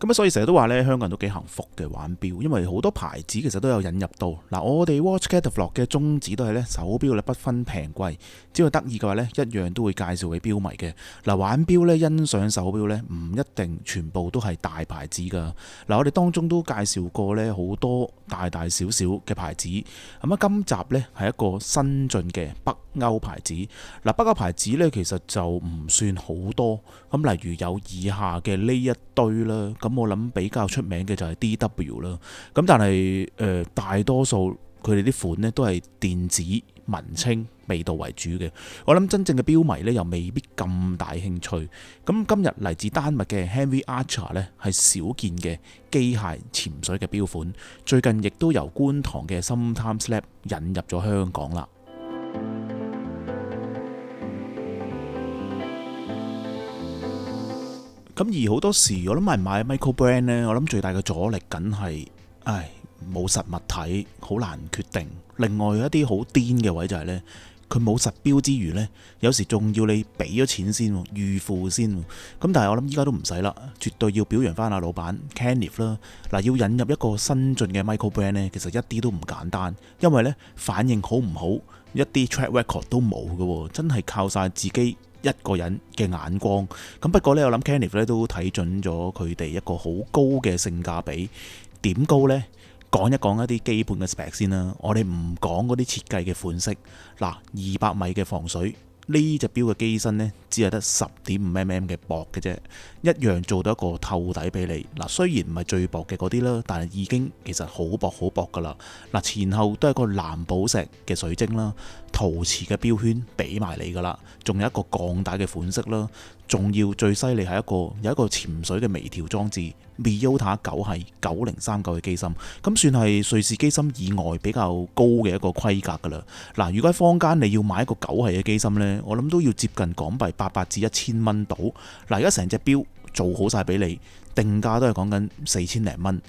咁啊，所以成日都話咧，香港人都幾幸福嘅玩錶，因為好多牌子其實都有引入到。嗱，我哋 Watch Catalog 嘅宗旨都係咧，手錶咧不分平貴，只要得意嘅話咧，一樣都會介紹俾錶迷嘅。嗱，玩錶咧，欣賞手錶咧，唔一定全部都係大牌子噶。嗱，我哋當中都介紹過咧好多大大小小嘅牌子。咁啊，今集咧係一個新進嘅北歐牌子。嗱，北歐牌子咧其實就唔算好多。咁例如有以下嘅呢一堆啦。咁我諗比較出名嘅就係 DW 啦，咁但係大多數佢哋啲款呢都係電子文青味道為主嘅。我諗真正嘅錶迷呢又未必咁大興趣。咁今日嚟自丹麥嘅 Henry Archer 呢係少見嘅機械潛水嘅錶款，最近亦都由觀塘嘅 Sometimes Lab 引入咗香港啦。咁而好多時，我諗買 Micro Brand 呢，我諗最大嘅阻力梗係，冇實物睇，好難決定。另外一啲好癲嘅位就係呢，佢冇實標之餘呢，有時仲要你俾咗錢先，預付先。咁但係我諗依家都唔使啦，絕對要表揚翻阿老闆 Kenneth 啦。嗱，要引入一個新進嘅 Micro Brand 呢，其實一啲都唔簡單，因為呢反應好唔好，一啲 track record 都冇嘅，真係靠晒自己一個人嘅眼光。咁不過呢，我諗 Kenneth 咧都睇準咗佢哋一個好高嘅性價比。點高呢？講一講一啲基本嘅 spec 先啦。我哋唔講嗰啲設計嘅款式。嗱，200米嘅防水，呢隻錶嘅機身呢，只係得10.5mm 嘅薄嘅啫，一樣做到一個透底俾你。嗱，雖然唔係最薄嘅嗰啲啦，但係已經其實好薄好薄噶啦。嗱，前後都係個藍寶石嘅水晶啦，陶瓷嘅錶圈俾埋你噶啦，仲有一個鋼帶嘅款式啦，仲要最犀利係有一個潛水嘅微調裝置。Miyota 9係9039嘅機芯，咁算係瑞士機芯以外比較高嘅一個規格噶啦。嗱，如果喺坊間你要買一個9係嘅機芯呢，我諗都要接近港幣800至1000蚊到。嗱，而家成隻錶做好晒俾你，定價都係講緊4000零蚊，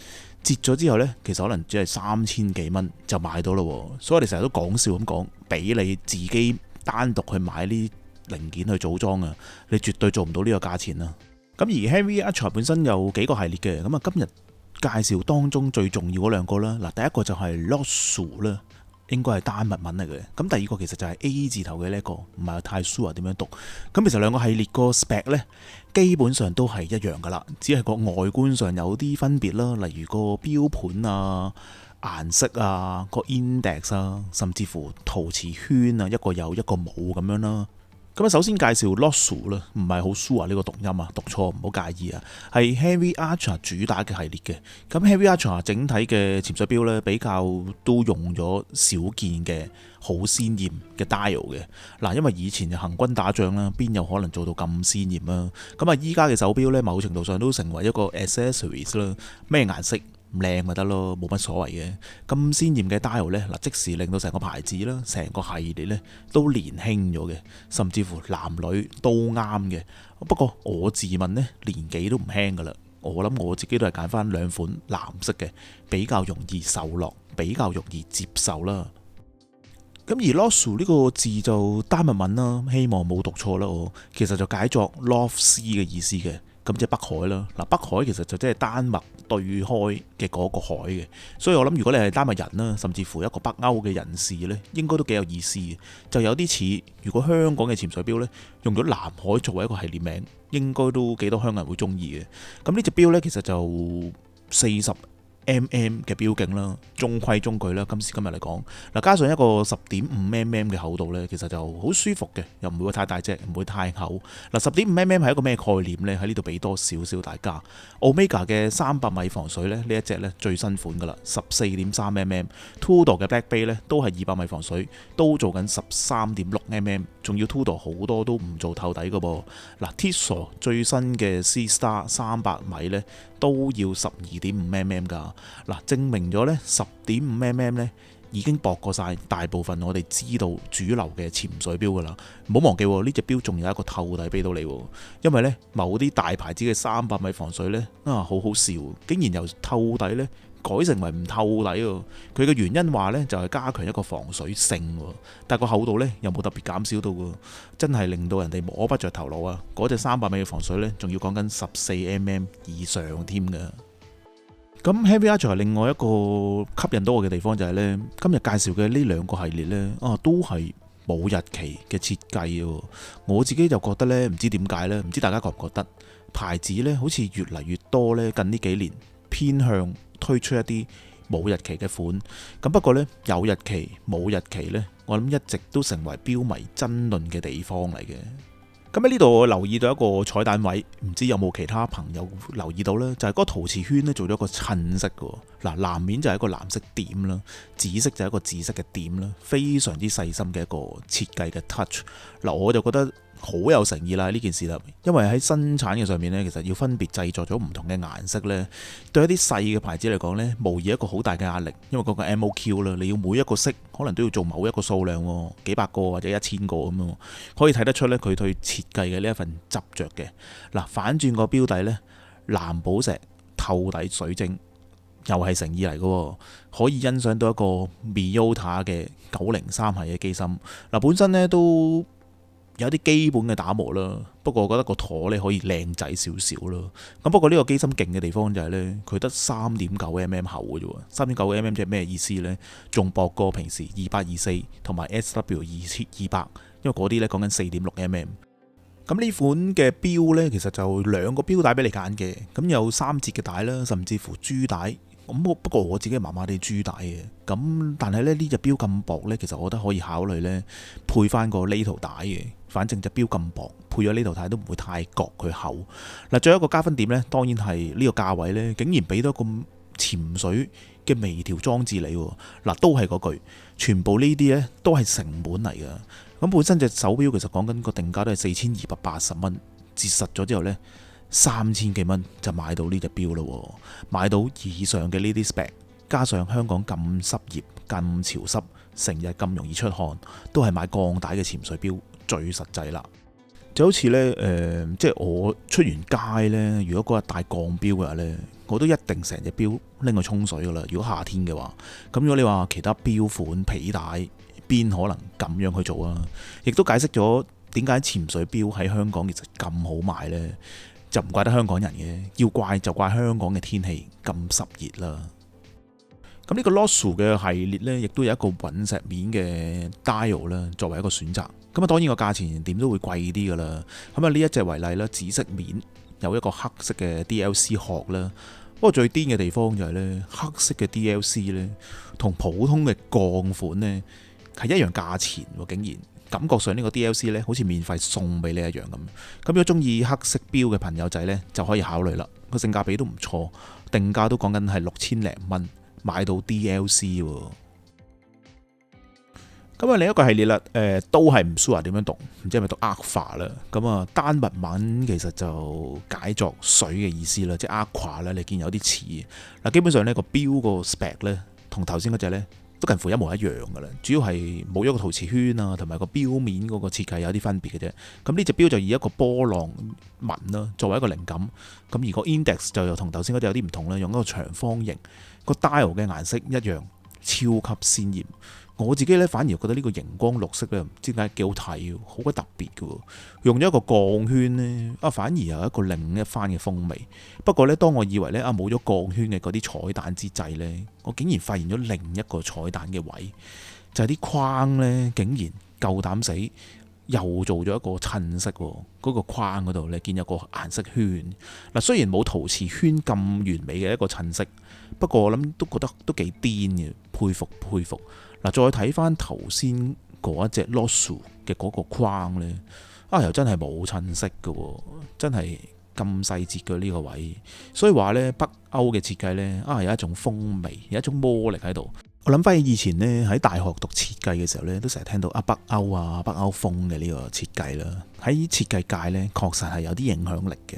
折咗之後呢，其實可能只係3000幾蚊就買到咯。所以我哋成日都講笑咁講，俾你自己單獨去買呢零件去組裝啊，你絕對做唔到呢個價錢啊。咁而 Henry Archer 本身有幾個系列嘅，咁啊今日介紹當中最重要嗰兩個啦。嗱，第一個就係 Lotso 啦，應該係丹麥文嚟嘅。咁第二個其實就係 A 字頭嘅呢一個，唔係太 sure 點樣讀。咁其實兩個系列個 spec 呢，基本上都係一樣噶啦，只係個外觀上有啲分別啦，例如個錶盤啊、顏色啊、個 index 啊，甚至乎陶瓷圈啊，一個有一個冇咁樣啦。咁首先介紹 Lotso 啦，唔係好 sure 呢個讀音啊，讀錯唔好介意啊。係 Henry Archer 主打嘅系列嘅。咁 Henry Archer 整體嘅潛水錶呢，比較都用咗少見嘅好鮮豔嘅 dial 嘅。嗱，因為以前就行軍打仗啦，邊有可能做到咁鮮豔啊？咁啊，依家嘅手錶呢，某程度上都成為一個 accessories 啦，咩顏色唔靚咪得咯，冇乜所謂嘅。咁鮮豔嘅 dial 呢，嗱，即時令到成個牌子啦，成個系列呢都年輕咗嘅，甚至乎男女都啱嘅。不過我自問呢，年紀都唔輕噶啦，我諗我自己都係揀翻兩款藍色嘅，比較容易受落，比較容易接受啦。咁而 Lotso 呢個字就丹麥文啦，希望冇讀錯啦。我其實就解作 North Sea 嘅意思嘅。咁即係北海啦。嗱，北海其實就即係丹麥對開嘅嗰個海嘅，所以我諗如果你係丹麥人啦，甚至乎一個北歐嘅人士呢，應該都幾有意思嘅。就有啲似如果香港嘅潛水錶呢，用咗南海作為一個系列名，應該都幾多香港人會中意嘅。咁呢隻錶呢，其實就40mm 嘅錶徑啦，中規中矩啦。今時今日嚟講，嗱，加上一個10.5mm嘅厚度呢，其實就好舒服嘅，又唔會太大隻，唔會太厚。嗱，10.5mm係一個咩概念呢？喺呢度俾多少少大家。Omega 嘅300米防水呢，呢一隻呢最新款噶啦，14.3mm。Tudor 嘅 Black Bay 呢都係200米防水，都做緊13.6mm，仲要 Tudor 好多都唔做透底噶噃。嗱，Tissot 最新嘅 C Star 300米呢都要12.5mm噶。嗱，證明咗呢10.5mm呢已經薄過晒大部分我哋知道主流嘅潛水錶噶啦。唔好忘記呢隻錶仲有一個透底俾到你，因為呢某啲大牌子嘅300米防水呢，好好笑，竟然由透底呢改成為唔透底喎。佢嘅原因話呢，就係加強一個防水性，但係個厚度呢又冇特別減少到喎，真係令到人哋摸不着頭腦啊！嗰隻300米嘅防水呢，仲要講緊14mm 以上添㗎。咁 Heavy Archer 另外一個吸引到我嘅地方就係呢，今日介紹嘅呢兩個系列呢，都係冇日期嘅設計喎。我自己就覺得呢，唔知點解呢，唔知大家覺唔覺得牌子呢好似越嚟越多呢，近呢幾年偏向推出一啲冇日期嘅款。咁不過呢，有日期冇日期呢，我諗一直都成為標迷爭論嘅地方嚟嘅。咁喺呢度我留意到一個彩蛋位，唔知有冇其他朋友留意到呢？就係嗰個陶瓷圈呢做咗一個襯色嘅。嗱，藍面就係一個藍色點啦，紫色就係一個紫色嘅點啦，非常之細心嘅一個設計嘅 touch。嗱，我就覺得好有誠意啦呢件事啦，因為喺生產嘅上面呢，其實要分別製作咗唔同嘅顏色呢，對一啲細嘅牌子嚟講呢，無疑一個好大嘅壓力，因為嗰個 MOQ 啦，你要每一個色可能都要做某一個數量喎，幾百個或者1000個咁樣，可以睇得出呢，佢對設計嘅呢一份執着嘅。嗱，反轉個標底呢，藍寶石透底水晶又係誠意嚟嘅，可以欣賞到一個 Miyota 嘅903系嘅機芯。嗱，本身呢都有啲基本嘅打磨啦，不過我覺得個舵咧可以靚仔少少咯。咁不過呢個機芯勁嘅地方就係呢，佢得3.9mm 厚嘅啫。3.9mm 即係咩意思呢？仲薄過平時2824同埋 SW2200，因為嗰啲呢講緊4.6mm。咁呢款嘅錶呢，其實就兩個錶帶俾你揀嘅，咁有3節嘅帶啦，甚至乎珠帶。咁不過我自己麻麻地珠帶嘅，咁但係呢隻錶咁薄呢，其實我覺得可以考慮呢配翻個呢條帶嘅。反正隻錶咁薄，配咗呢條帶都唔會太覺佢厚。嗱，最後一個加分點呢，當然係呢個價位呢，竟然俾到咁潛水嘅微調裝置你。嗱，都係嗰句，全部呢啲呢都係成本嚟㗎。咁本身隻手錶其實講緊個定價都係4280蚊，折實咗之後呢，3000幾蚊就買到呢隻錶咯。買到以上嘅呢啲 spec， 加上香港咁濕熱、咁潮濕，成日咁容易出汗，都係買鋼帶嘅潛水錶最實際啦。就好似呢，即係我出完街呢，如果嗰日帶鋼錶嘅話呢，我都一定成隻錶拎去沖水噶啦。如果夏天嘅話，咁如果你話其他錶款皮帶，邊可能咁樣去做啊？亦都解釋咗點解潛水錶喺香港其實咁好賣呢？就唔怪得香港人嘅，要怪就怪香港嘅天氣咁濕熱啦。咁呢個 Lotso 嘅系列呢，亦都有一個隕石面嘅 dial 啦，作為一個選擇。咁啊，當然個價錢點都會貴啲噶啦。咁啊，呢一隻為例啦，紫色面有一個黑色嘅 DLC 殼啦。不過最癲嘅地方就係呢，黑色嘅 DLC 呢，同普通嘅鋼款呢係一樣價錢喎，竟然感覺上呢個 DLC 呢好似免費送俾你一樣咁。咁如果中意黑色錶嘅朋友仔呢，就可以考慮啦。個性價比都唔錯，定價都講緊係6000零蚊買到 DLC 喎。咁啊，另一個系列啦，都係唔 sure 點樣讀，唔知係咪讀 Aqua 啦。咁啊，丹麥文其實就解作水嘅意思啦，即係 Aqua 啦。你見有啲似嗱，基本上呢個錶個 spec 咧，同頭先嗰隻呢都近乎一模一樣噶啦。主要係冇咗個陶瓷圈啊，同埋個錶面嗰個設計有啲分別嘅啫。咁呢隻錶就以一個波浪紋啦作為一個靈感。咁而個 index 就又同頭先嗰隻有啲唔同啦，用一個長方形，個 dial 嘅顏色一樣，超級鮮豔。我自己咧反而覺得呢個熒光綠色咧，唔知點解幾好睇，好鬼特別嘅。用咗一個鋼圈呢，反而有一個另一番嘅風味。不過呢，當我以為呢冇咗鋼圈嘅嗰啲彩蛋之際呢，我竟然發現咗另一個彩蛋嘅位，就係啲框呢，竟然夠膽死又做咗一個襯色喎。嗰個框嗰度你見有個顏色圈。嗱，雖然冇陶瓷圈咁完美嘅一個襯色，不過我諗都覺得都幾癲嘅，佩服佩服。嗱，再睇翻頭先嗰一隻 Lotso 嘅嗰個框呢，又真係冇襯色嘅，真係咁細節嘅呢個位。所以話呢，北歐嘅設計呢，有一種風味，有一種魔力喺度。我諗翻起以前呢，喺大學讀設計嘅時候呢，都成日聽到北歐北歐風嘅呢個設計啦。喺設計界呢，確實係有啲影響力嘅。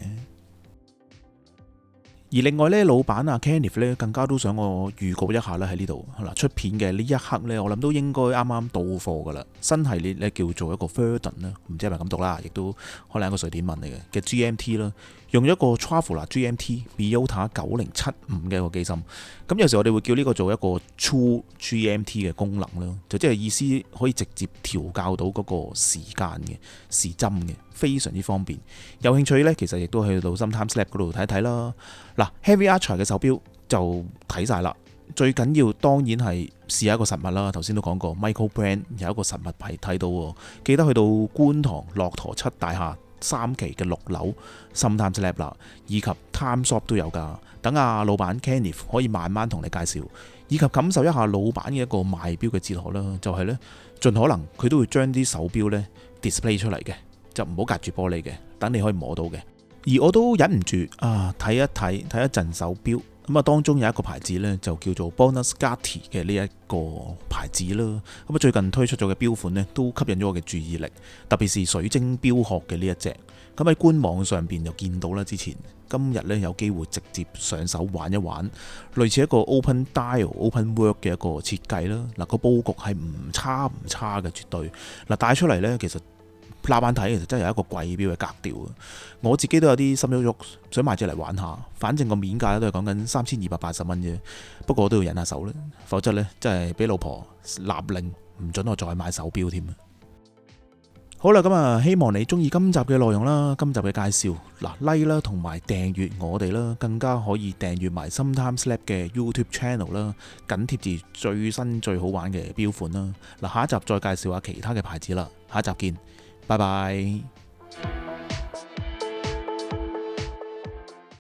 而另外呢，老闆阿 Kenneth 呢更加都想我預告一下咧，喺呢度嗱出片嘅呢一刻呢，我諗都應該啱啱到貨噶啦。新系列呢叫做一個 Verdun 啦，唔知係咪咁讀啦，亦都可能係一個瑞典文嚟嘅 GMT 啦，用咗一個 Traveller GMT Biota 9075嘅一個機芯。咁有時我哋會叫呢個做一個 True GMT 嘅功能啦，就即係意思可以直接調校到嗰個時間嘅時針嘅，非常之方便。有興趣呢，其實亦都去到 Sometimes Lab 嗰度睇睇啦。嗱 Heavy Archer 嘅手錶就睇晒啦，最緊要當然係試下一個實物啦。頭先都講過 Michael Brand 有一個實物係睇到喎，記得去到觀塘駱駝七大廈3期嘅6樓 Sometimes Lab 啦，以及 Time Shop 都有㗎。等阿老闆 Kenneth 可以慢慢同你介紹，以及感受一下老闆嘅一個賣錶嘅哲學啦。就係呢，盡可能佢都會將啲手錶呢 display 出嚟嘅，就唔好隔住玻璃嘅，等你可以摸到嘅。而我都忍唔住睇一陣手錶，咁當中有一個牌子呢，就叫做 Bonuscati 嘅呢一個牌子啦。咁最近推出咗嘅錶款呢，都吸引咗我嘅注意力，特別是水晶錶殼嘅呢一隻。咁喺官網上邊就見到啦，之前今日呢，有機會直接上手玩一玩，類似一個 Open Dial、Open Work 嘅一個設計啦。嗱，個佈局係唔差嘅，絕對嗱帶出嚟呢，其實立眼睇其實真係有一個貴錶嘅格調啊！我自己都有啲心喐喐，想買隻嚟玩下。反正個面價都係講緊3280蚊啫，不過我都要忍下手啦，否則呢，真係俾老婆立令唔准我再買手錶添。好啦，咁希望你中意今集嘅內容啦，今集嘅介紹嗱 like 啦，同埋訂閱我哋啦，更加可以訂閱埋 Sometimes Lab 嘅 YouTube Channel 啦，緊貼住最新最好玩嘅錶款啦。嗱，下一集再介紹下其他嘅牌子啦，下一集見。拜拜。